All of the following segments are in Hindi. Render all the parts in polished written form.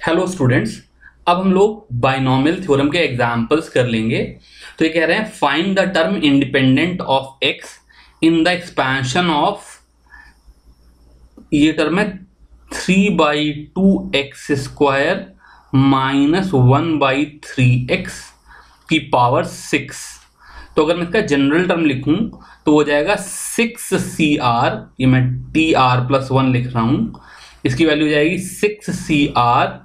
हेलो स्टूडेंट्स, अब हम लोग बाइनोमियल थ्योरम के एग्जांपल्स कर लेंगे। तो ये कह रहे हैं find the term independent of x in the expansion of, ये टर्म है 3/2x² माइनस 1/3x की पावर 6। तो अगर मैं इसका जनरल टर्म लिखूं तो हो जाएगा 6cr, ये मैं tr+1 लिख रहा हूं, इसकी वैल्यू हो जाएगी 6cr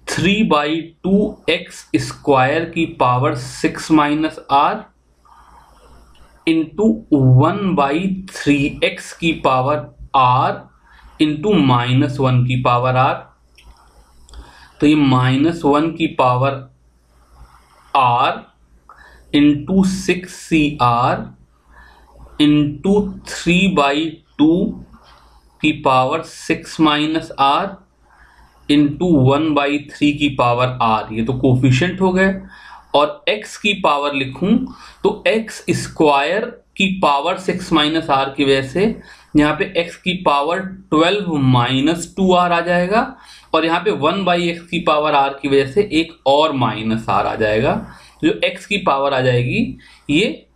3/2x² की power 6 minus r into 1/3x की पावर r इंटू -1 की पावर r। तो ये -1 की power r into 6cr into 3/2 की पावर 6 माइनस r इंटू 1/3 की पावर r, ये तो कोफिशिएंट हो गए। और x की पावर लिखूं तो x² की पावर 6 माइनस r की वजह से यहाँ पे x की पावर 12 माइनस 2r आ जाएगा, और यहाँ पे 1/x की पावर r की वजह से एक और माइनस r आ जाएगा। जो x की पावर आ जाएगी ये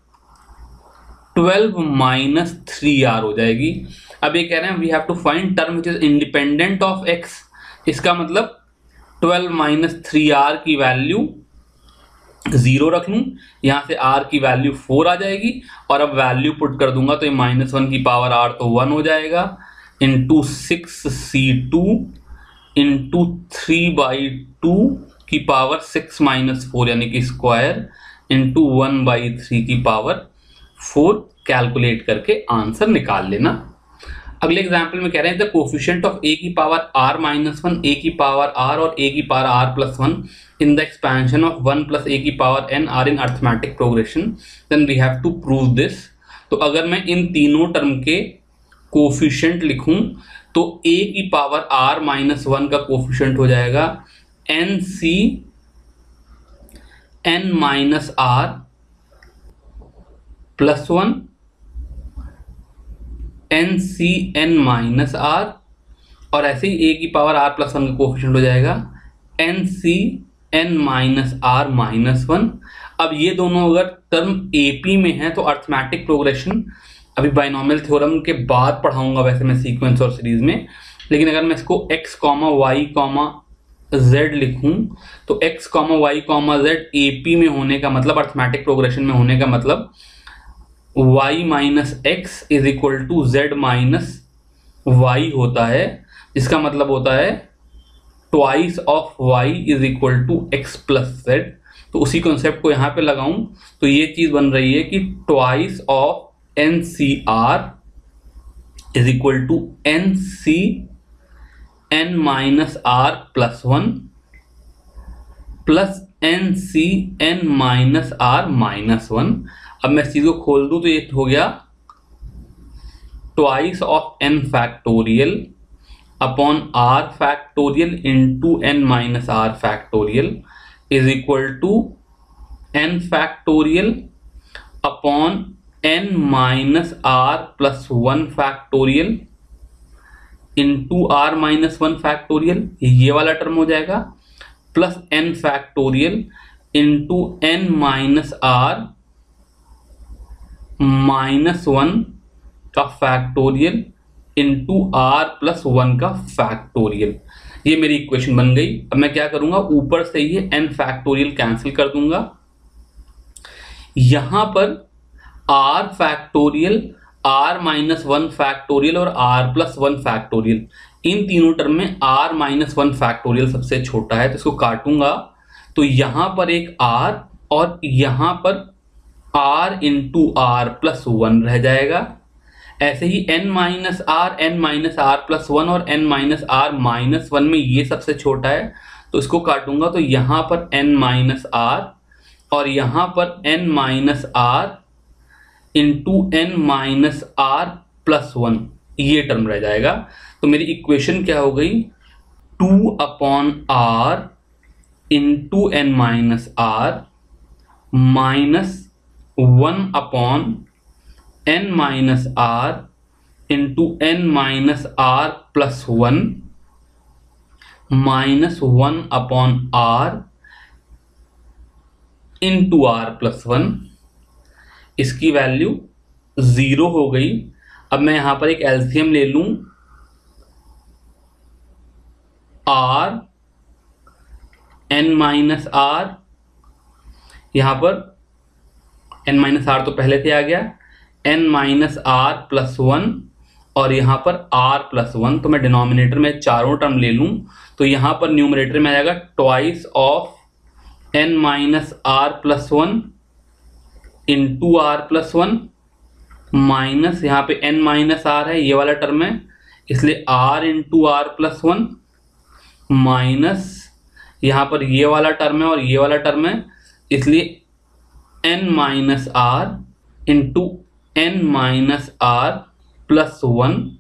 12 माइनस 3r हो जाएगी। अब ये कह रहे हैं we have to find term which is independent of x। इसका मतलब 12 माइनस 3r की वैल्यू 0 रख लूं, यहां से r की वैल्यू 4 आ जाएगी, और अब वैल्यू पुट कर दूंगा तो ये -1 की पावर r तो 1 हो जाएगा, इंटू 6c2 इंटू 3/2 की पावर 6 माइनस 4 यानी कि स्क्वायर इंटू 1/3 की पावर 4। कैलकुलेट करके आंसर निकाल लेना। अगले एग्जाम्पल में कह रहे हैं द कोफिशिएंट ऑफ a की पावर r-1, a की पावर r और a की power r+1 in the expansion of 1 + a की power n are in arithmetic progression, then we have to prove this. तो अगर मैं इन तीनों टर्म के कोफिशिएंट लिखूं तो a की पावर r-1 का कोफिशिएंट हो जाएगा nc n-r+1 nCn-r, और ऐसे ही a की पावर r+1 का कोफिशिएंट हो जाएगा nCn-r-1। अब ये दोनों अगर टर्म AP में है तो अर्थमेटिक प्रोग्रेशन अभी बाइनोमियल थ्योरम के बाद पढ़ाऊंगा वैसे मैं सीक्वेंस और सीरीज में, लेकिन अगर मैं इसको x, y, z लिखूं तो x, y, z AP में होने का मतलब, अर्थमेटिक प्रोग्रेशन में होने का मतलब y minus x is equal to z minus y होता है, जिसका मतलब होता है twice of y is equal to x plus z। तो उसी कॉन्सेप्ट को यहाँ पे लगाऊं तो ये चीज बन रही है कि twice of NCR is equal to NCn-r+1 plus NCn-r-1। अब मैं इस चीज को खोल दूं तो ये हो गया twice of n factorial upon r factorial into n-r factorial is equal to n factorial upon n-r+1 factorial into r-1 factorial, ये वाला टर्म हो जाएगा, plus n factorial into n-r-1 का फैक्टोरियल इंटू r+1 का फैक्टोरियल। ये मेरी इक्वेशन बन गई। अब मैं क्या करूंगा, ऊपर से ये n फैक्टोरियल कैंसिल कर दूंगा, यहां पर r फैक्टोरियल, r-1 फैक्टोरियल और r+1 फैक्टोरियल, इन तीनों टर्म में r-1 फैक्टोरियल सबसे छोटा है, तो इसको काटूंगा तो यहां पर एक r और यहां पर r इंटू r+1 रह जाएगा। ऐसे ही n-r, n-r+1 और n-r-1 में ये सबसे छोटा है, तो इसको काटूंगा तो यहां पर n-r और यहां पर n-r इंटू n-r+1 ये टर्म रह जाएगा। तो मेरी इक्वेशन क्या हो गई, 2/r into n-r minus 1/n-r into n-r+1 -1/r into r+1, इसकी वैल्यू 0 हो गई। अब मैं यहां पर एक एलसीएम ले लूं, r n-r, यहां पर n-r तो पहले से आ गया, n-r+1 और यहां पर r+1, तो मैं डिनोमिनेटर में चारों टर्म ले लूं तो यहां पर न्यूमरेटर में आ जाएगा twice of n-r+1 into r+1 minus यहाँ पे n-r है, ये वाला टर्म है इसलिए r इंटू r+1 माइनस यहाँ पर ये वाला टर्म है और ये वाला टर्म है इसलिए n-r into n-r+1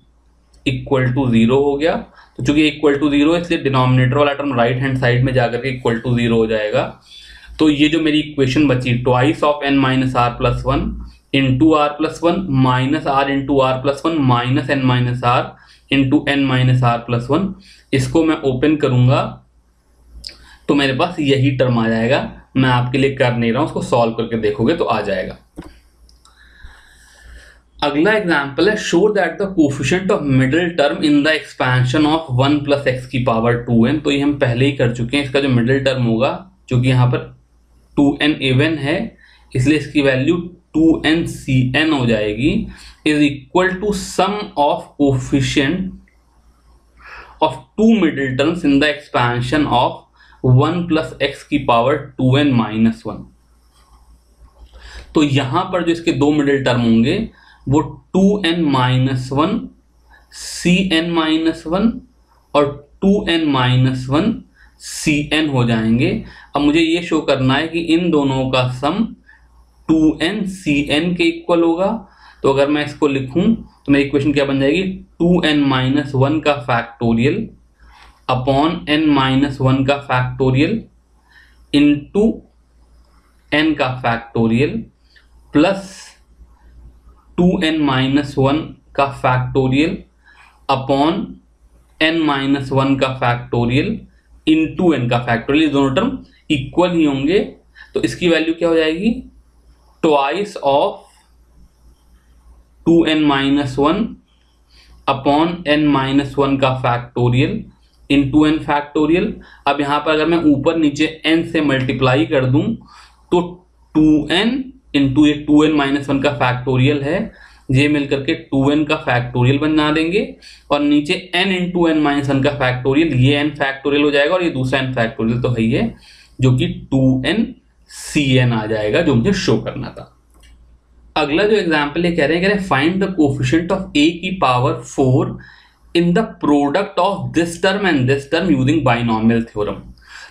equal to 0 हो गया। तो चूंकि इक्वल टू 0 है इसलिए डिनोमिनेटर वाला टर्म राइट हैंड साइड में जाकर के इक्वल टू 0 हो जाएगा। तो ये जो मेरी इक्वेशन बची twice of n-r+1 into r+1 minus r into r+1 minus n-r into n-r+1, इसको मैं ओपन करूंगा तो मेरे पास यही टर्म आ जाएगा। मैं आपके लिए कर नहीं रहा हूं, उसको सॉल्व करके देखोगे तो आ जाएगा। अगला एग्जाम्पल है show that the coefficient of middle term in the expansion of 1 + x की पावर 2n। तो ये हम पहले ही कर चुके हैं। इसका जो मिडिल टर्म होगा, चूंकि यहाँ पर 2n इवन है इसलिए इसकी वैल्यू 2n/cn हो जाएगी, is equal to sum of coefficient of 2 middle terms in the expansion of 1 + x की पावर 2n-1। तो यहां पर जो इसके दो मिडिल टर्म होंगे वो 2n-1 cn-1 और 2n-1 cn हो जाएंगे। अब मुझे ये शो करना है कि इन दोनों का सम 2n cn के इक्वल होगा। तो अगर मैं इसको लिखूं तो मेरी इक्वेशन क्या बन जाएगी, 2n-1 का फैक्टोरियल अपॉन n-1 का फैक्टोरियल इंटू n का फैक्टोरियल प्लस 2n-1 का फैक्टोरियल अपॉन n-1 का फैक्टोरियल इंटू n का फैक्टोरियल। ये दोनों टर्म इक्वल ही होंगे तो इसकी वैल्यू क्या हो जाएगी, twice of 2n-1 upon n-1 का फैक्टोरियल इंटू n फैक्टोरियल। अब यहां पर अगर मैं ऊपर नीचे n से मल्टीप्लाई कर दूं तो 2n इंटू ये 2n-1 का फैक्टोरियल है, ये मिलकर के 2n का फैक्टोरियल बना देंगे और नीचे n इंटू n-1 का फैक्टोरियल, ये n फैक्टोरियल हो जाएगा और ये दूसरा n फैक्टोरियल तो है ही है जो कि 2n-cn आ जाएगा, जो मुझे शो करना था। अगला जो एग्जाम्पल ये कह रहे हैं find the coefficient of a की power 4 in the product of this term and this term using binomial theorem.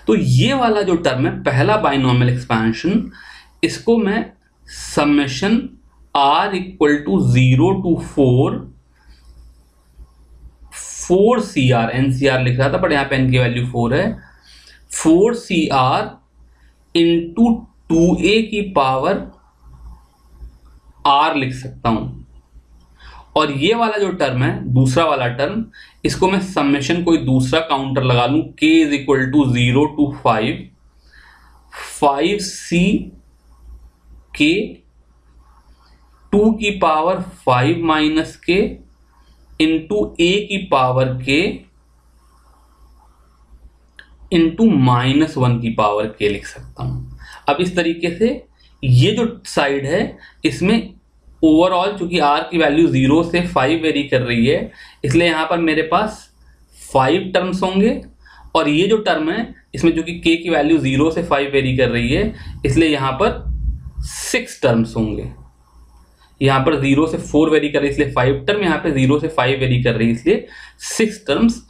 तो ये वाला जो टर्म है पहला बाइनोमियल एक्सपेंशन, इसको मैं summation r equal to 0 to 4 NCR लिख रहा था बट यहाँ पे n की वैल्यू 4 है, 4CR इंटू 2a की पावर r लिख सकता हूं। और ये वाला जो टर्म है दूसरा वाला टर्म, इसको मैं समेशन कोई दूसरा काउंटर लगा लूं, k is equal to 0 to 5C k 2 की power 5 minus k into a की पावर k इंटू -1 की पावर k लिख सकता हूं। अब इस तरीके से ये जो साइड है इसमें ओवरऑल चूंकि r की वैल्यू 0 से 5 वेरी कर रही है इसलिए यहां पर मेरे पास 5 टर्म्स होंगे और ये जो टर्म है इसमें जो कि k की वैल्यू 0 से 5 वेरी कर रही है इसलिए यहां पर 6 टर्म्स होंगे। यहां पर 0 से 4 वेरी कर रही है इसलिए 5 टर्म, यहां पे 0 से 5 वेरी कर रही है इसलिए 6 टर्म्स।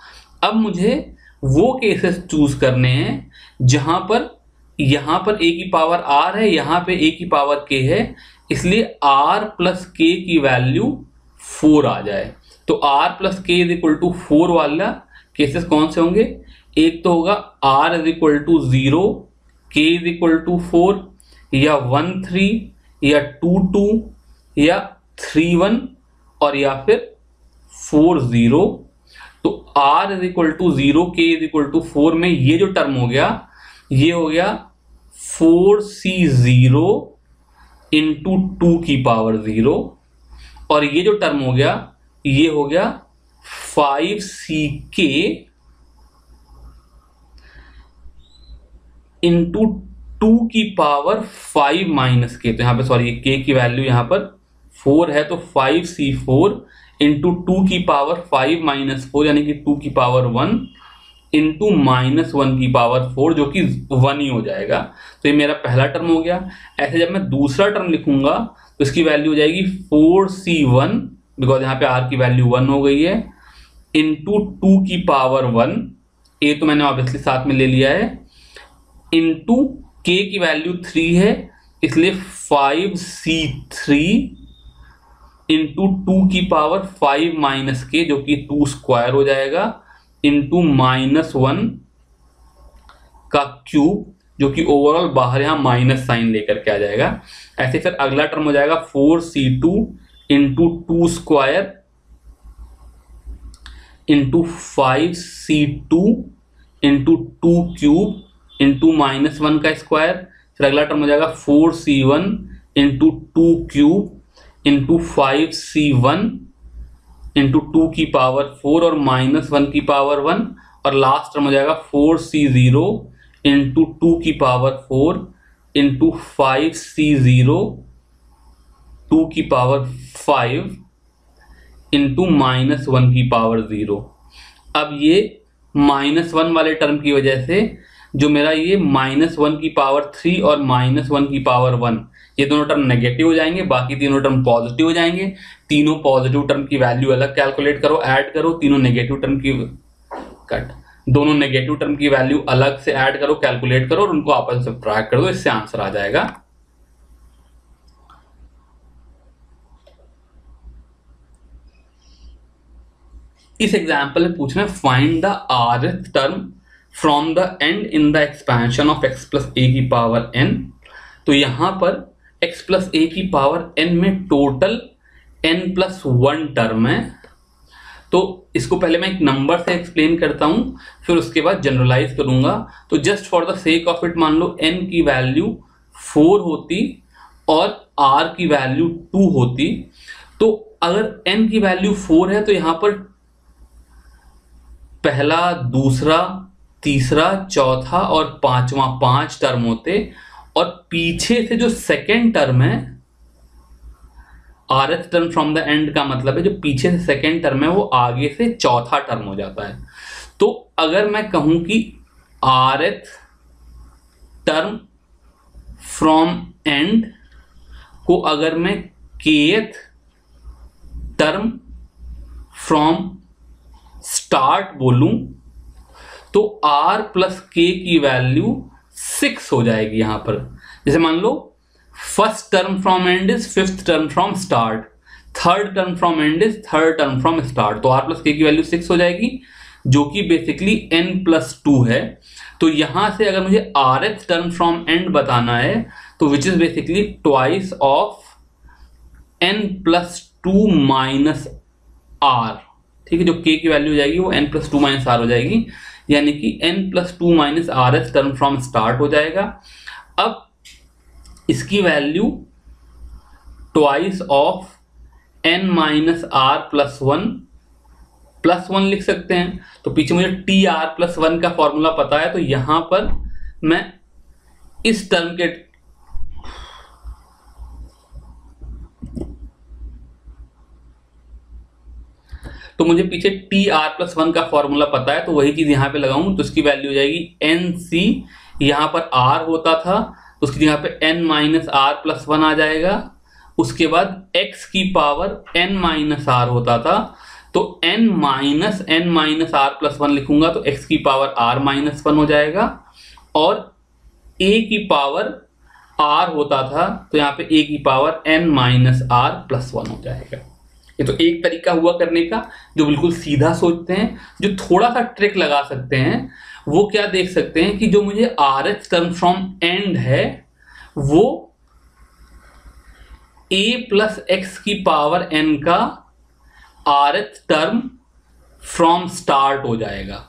अब मुझे वो केसेस चूज करने हैं जहां पर यहां पर a की पावर r है, यहां पे a की पावर k है, इसलिए r प्लस k की वैल्यू 4 आ जाए। तो r plus k is equal to 4 वाला केसेस कौन से होंगे, एक तो होगा r is equal to 0, k is equal to 4 या 1 3 या 2 2 या 3 1 और या फिर 4 0। तो r is equal to 0, k is equal to 4 में ये जो टर्म हो गया ये हो गया 4c0 इंटू 2 की पावर 0, और ये जो टर्म हो गया ये हो गया 5ck इंटू 2 की पावर 5 माइनस के। तो यहां पे सॉरी k की वैल्यू यहां पर 4 है, तो 5c4 इंटू 2 की पावर 5 माइनस 4 यानी कि 2 की पावर 1 इंटू -1 की पावर 4 जो कि 1 ही हो जाएगा। तो ये मेरा पहला टर्म हो गया। ऐसे जब मैं दूसरा टर्म लिखूंगा तो इसकी वैल्यू हो जाएगी 4c1, बिकॉज यहाँ पे r की वैल्यू 1 हो गई है, इंटू 2 की पावर 1, a तो मैंने ऑब्वियसली साथ में ले लिया है, इंटू k की वैल्यू 3 है इसलिए 5c3 इंटू 2 की पावर 5 माइनस के जो कि 2 स्क्वायर हो जाएगा, इंटू -1 का क्यूब जो कि ओवरऑल बाहर यहां माइनस साइन लेकर के आ जाएगा। ऐसे फिर अगला टर्म हो जाएगा 4c2 into 2 square into 5c2 into 2 cube into -1 का स्क्वायर। फिर अगला टर्म हो जाएगा 4c1 into 2 cube into 5c1 into 2 की पावर 4 और -1 की पावर 1, और लास्ट टर्म हो जाएगा 4c0 इंटू 2 की पावर 4 इंटू 5c0 2 की पावर 5 इंटू -1 की पावर 0। अब ये -1 वाले टर्म की वजह से जो मेरा ये -1 की पावर 3 और -1 की पावर 1 ये दोनों टर्म नेगेटिव हो जाएंगे, बाकी तीनों टर्म पॉजिटिव हो जाएंगे। तीनों पॉजिटिव टर्म की वैल्यू अलग कैलकुलेट करो, ऐड करो, तीनों नेगेटिव टर्म की दोनों नेगेटिव टर्म की वैल्यू अलग से ऐड करो, कैलकुलेट करो और उनको आपस में सब्ट्रैक्ट कर दो, इससे आंसर आ जाएगा। इस एग्जाम्पल में पूछना है find the rth term from the and in the expansion of x plus a की पावर n। तो यहां पर x प्लस a की पावर n में टोटल n प्लस 1 टर्म है। तो इसको पहले मैं एक नंबर से एक्सप्लेन करता हूं, फिर उसके बाद जनरलाइज करूंगा। तो just for the sake of it मान लो n की वैल्यू 4 होती और r की वैल्यू 2 होती। तो अगर n की वैल्यू 4 है तो यहां पर पहला, दूसरा, तीसरा, चौथा और पांचवा 5 टर्म होते, और पीछे से जो सेकेंड टर्म है rth term from the end का मतलब है जो पीछे से सेकेंड टर्म है वो आगे से चौथा टर्म हो जाता है। तो अगर मैं कहूं कि rth टर्म फ्रॉम एंड को अगर मैं kth टर्म फ्रॉम स्टार्ट बोलूं तो r प्लस k की वैल्यू 6 हो जाएगी। यहां पर जैसे मान लो first term from end is fifth term from start, third term from end is third term from start, तो r प्लस k की वैल्यू 6 हो जाएगी जो कि बेसिकली n प्लस 2 है। तो यहां से अगर मुझे rth टर्म फ्रॉम एंड बताना है तो which is basically twice of n plus 2 minus r, ठीक है। जो k की वैल्यू हो जाएगी वो n प्लस 2 माइनस r हो जाएगी, यानी कि n plus 2 minus rth term from start हो जाएगा। अब इसकी value twice of n minus r plus 1 लिख सकते हैं। तो पीछे मुझे tr प्लस 1 का फॉर्मूला पता है, तो यहां पर मैं इस टर्म के तो मुझे पीछे tr प्लस 1 का फॉर्मूला पता है, तो वही चीज यहां पे लगाऊं तो इसकी वैल्यू हो जाएगी nc, यहां पर r होता था तो उसकी जगह पे n माइनस r प्लस 1 आ जाएगा। उसके बाद x की पावर n माइनस r होता था तो n माइनस r प्लस 1 लिखूंगा तो x की पावर r माइनस 1 हो जाएगा, और a की पावर r होता था तो यहाँ पे a की power n minus r plus 1 हो जाएगा। ये तो एक तरीका हुआ करने का जो बिल्कुल सीधा सोचते हैं। जो थोड़ा सा ट्रिक लगा सकते हैं वो क्या देख सकते हैं कि जो मुझे rth टर्म फ्रॉम एंड है वो a प्लस एक्स की पावर n का rth टर्म फ्रॉम स्टार्ट हो जाएगा,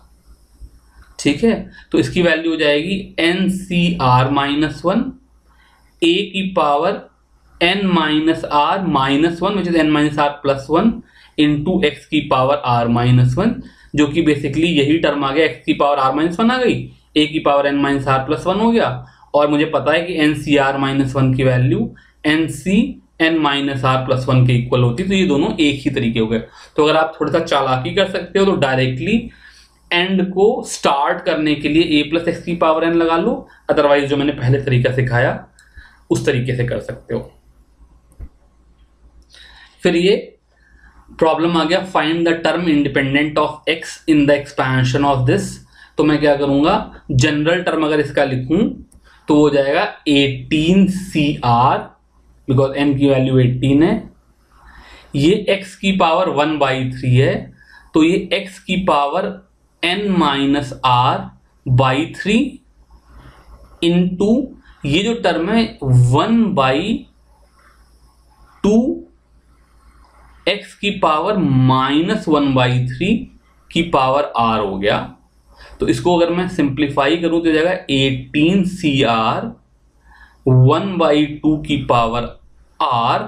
ठीक है। तो इसकी वैल्यू हो जाएगी n c r minus one a की power n minus r minus one which is n minus r plus one into x की पावर आर माइनस वन, जो कि बेसिकली यही टर्म आ गया, एक्स की पावर आर माइनस वन आ गई, ए की power n minus r plus one हो गया, और मुझे पता है कि n c r minus one की value n c n minus r plus one के इक्वल होती है। तो ये दोनों एक ही तरीके हो गए। तो अगर आप थोड़ा सा चालाकी कर सकते हो तो डायरेक्टली एंड को स्टार्ट करने के लिए ए प्लस एक्स की पावर एन लगा लो, अदरवाइज जो मैंने पहले तरीका सिखाया उस तरीके से कर सकते हो। फिर ये प्रॉब्लम आ गया find the term independent of x in the expansion of this. तो मैं क्या करूंगा, जनरल टर्म अगर इसका लिखूं तो हो जाएगा 18CR, बिकॉज n की वैल्यू 18 है, ये x की पावर 1/3 है, तो ये x की power n minus r by 3 into ये जो टर्म है 1/2 x की पावर माइनस 1/3 की पावर r हो गया। तो इसको अगर मैं सिंप्लीफाई करूं तो जाएगा 18CR 1/2 की पावर r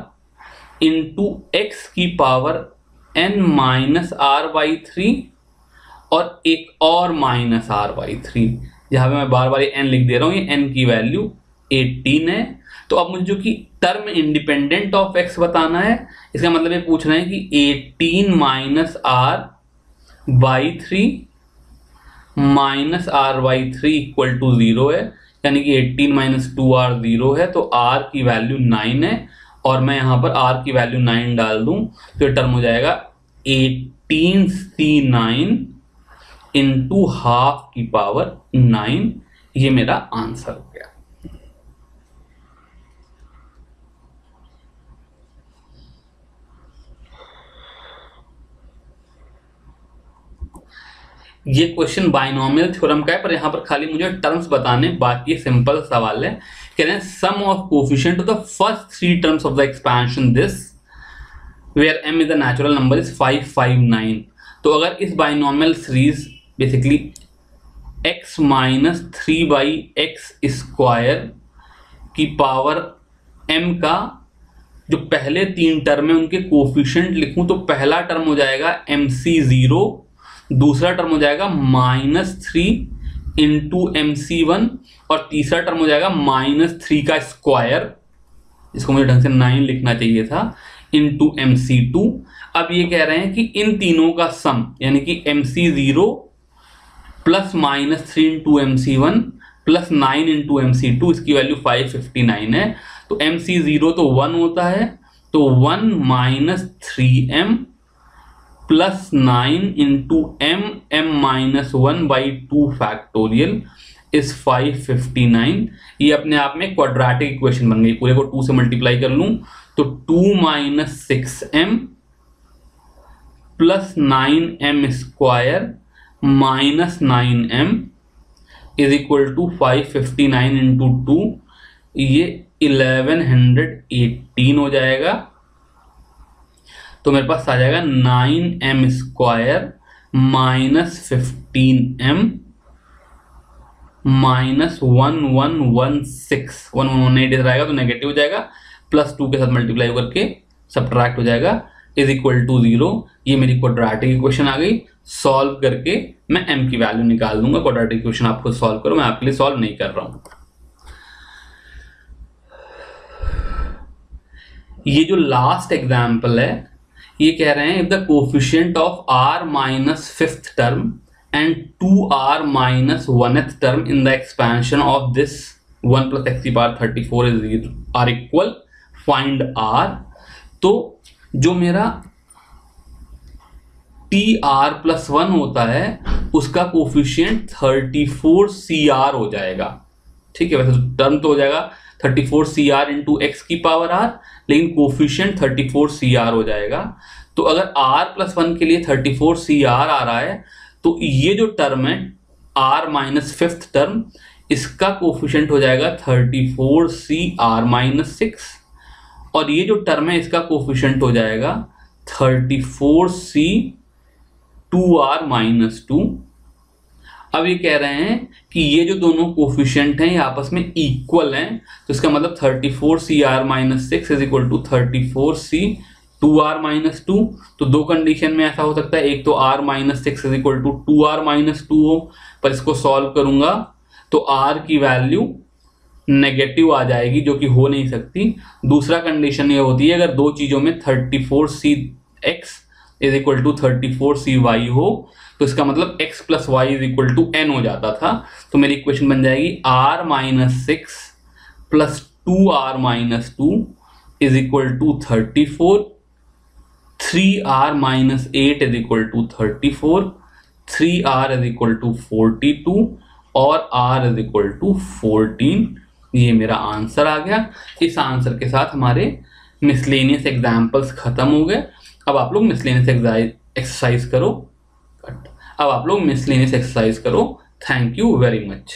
इंटू एक्स की पावर n माइनस r/3 और एक और माइनस r/3। यहां पे मैं बार बार n लिख दे रहा हूं, ये n की वैल्यू 18 है। तो अब मुझे जो कि टर्म इंडिपेंडेंट ऑफ x बताना है, इसका मतलब ये पूछ रहे हैं कि 18 minus r/3 minus r/3 equal to 0 है, यानी कि 18 माइनस 2r 0 है, तो r की वैल्यू 9 है, और मैं यहां पर r की वैल्यू 9 डाल दूं तो ये टर्म हो जाएगा 18C9 इंटू हाफ की पावर 9। ये मेरा आंसर हो गया। ये क्वेश्चन बाइनोमियल थ्योरम का है, पर यहां पर खाली मुझे टर्म्स बताने, बाकी सिंपल सवाल है। कह रहे हैं sum of coefficient of the first 3 terms of the expansion this where m is the natural number is 5, 5, 9। तो अगर इस binomial series basically x minus 3/x square की पावर m का जो पहले 3 टर्म है उनके कोफिशिएंट लिखूं तो पहला टर्म हो जाएगा MC0, दूसरा टर्म हो जाएगा -3 इंटू MC1 और तीसरा टर्म हो जाएगा -3 का स्क्वायर, इसको मुझे ढंग से 9 लिखना चाहिए था, इंटू MC2। अब ये कह रहे हैं कि इन तीनों का सम यानी कि MC0 plus -3 into MC1 plus 9 into MC2, इसकी वैल्यू 559 है। तो MC0 तो 1 होता है, तो 1 minus 3m plus 9 into m minus 1/2 factorial is 559। ये अपने आप में क्वाड्रेटिक इक्वेशन बन गई। पूरे को 2 से मल्टीप्लाई कर लूं तो 2 minus 6m plus 9m square minus 9m is equal to 559 into 2, ये 1118 हो जाएगा। तो मेरे पास आ जाएगा 9m square minus 15m minus 1116, 1118 इधर आएगा तो नेगेटिव हो जाएगा, प्लस 2 के साथ मल्टीप्लाई करके सब्ट्रैक्ट हो जाएगा, इज इक्वल टू 0। ये मेरी क्वाड्रेटिक इक्वेशन आ गई। सॉल्व करके मैं m की वैल्यू निकाल दूंगा। क्वाड्रेटिक इक्वेशन आप खुद सॉल्व करो, मैं आपके लिए सॉल्व नहीं कर रहा हूं। ये जो लास्ट एग्जाम्पल है ये कह रहे हैं if the coefficient of r minus 5th term and 2r minus 1th term in the expansion of this 1 plus x की power 34 is are equal, find r। तो जो मेरा tr प्लस 1 होता है उसका कोफिशिएंट 34CR हो जाएगा। ठीक है, वैसे तो टर्म तो हो जाएगा 34CR इंटू एक्स की पावर r, लेकिन कोफिशिएंट 34CR हो जाएगा। तो अगर r प्लस 1 के लिए 34CR आ रहा है तो ये जो टर्म है r माइनस 5th टर्म, इसका कोफिशिएंट हो जाएगा 34CR माइनस 6, और ये जो टर्म है इसका कोफिशिएंट हो जाएगा 34C 2r माइनस 2। अब ये कह रहे हैं कि ये जो दोनों कोफिशिएंट हैं ये आपस में इक्वल हैं, तो इसका मतलब 34cr minus 6 is equal to 34c 2r minus 2। तो दो कंडीशन में ऐसा हो सकता है, एक तो r minus 6 is equal to 2r minus 2 हो, पर इसको सॉल्व करूंगा तो r की वैल्यू नेगेटिव आ जाएगी, जो कि हो नहीं सकती। दूसरा कंडीशन ये होती है अगर दो चीजों में 34cx is equal to 34cy हो, तो इसका मतलब x plus y is equal to n हो जाता था। तो मेरी इक्वेशन बन जाएगी r minus 6 plus 2r minus 2 is equal to 34, 3r minus 8 is equal to 34, 3r is equal to 42 और r इज इक्वल टू 14। ये मेरा आंसर आ गया। इस आंसर के साथ हमारे मिसलेनियस एग्जाम्पल्स खत्म हो गए। अब आप लोग मिसलेनियस एक्सरसाइज करो। Thank you very much.